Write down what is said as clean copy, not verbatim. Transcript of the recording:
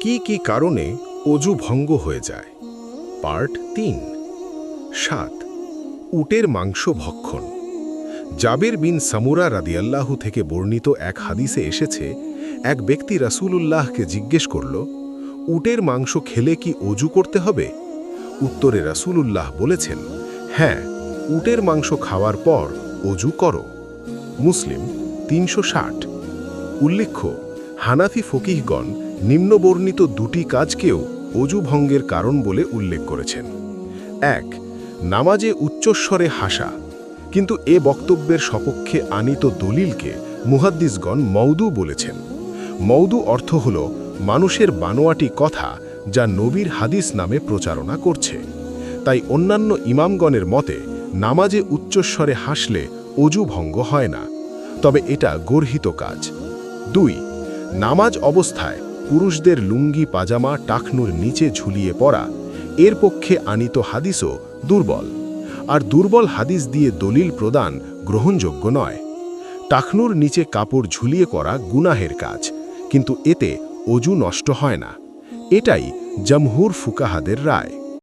কি কি কারণে অজু ভঙ্গ হয়ে যায়? পার্ট ৩। ৭। উটের মাংস ভক্ষণ। জাবির বিন সামুরা রাদিয়াল্লাহু থেকে বর্ণিত এক হাদিসে এসেছে, এক ব্যক্তি রাসূলুল্লাহকে জিজ্ঞেস করল, উটের মাংস খেলে কি অজু করতে হবে? উত্তরে রাসূলুল্লাহ বলেছেন, হ্যাঁ, উটের মাংস খাওয়ার পর অজু করো। মুসলিম ৩৬০। উল্লেখ্য, হানাফি ফকিহগণ নিম্নবর্ণিত দুটি কাজকেও অজু ভঙ্গের কারণ বলে উল্লেখ করেছেন। ১। নামাজে উচ্চস্বরে হাসা। কিন্তু এ বক্তব্যের সপক্ষে আনিত দলিলকে মুহাদ্দিসগণ মওদু বলেছেন। মওদু অর্থ হল মানুষের বানোয়াটি কথা, যা নবীর হাদিস নামে প্রচারণা করছে। তাই অন্যান্য ইমামগণের মতে নামাজে উচ্চস্বরে হাসলে অজু ভঙ্গ হয় না, তবে এটা গর্হিত কাজ। ২। নামাজ অবস্থায় পুরুষদের লুঙ্গি পাজামা টাকনুর নিচে ঝুলিয়ে পড়া, এর পক্ষে আনিত হাদিসও দুর্বল। আর দুর্বল হাদিস দিয়ে দলিল প্রদান গ্রহণযোগ্য নয়। টাকনুর নিচে কাপড় ঝুলিয়ে করা গুনাহের কাজ, কিন্তু এতে অজু নষ্ট হয় না। এটাই জমহুর ফুকাহাদের রায়।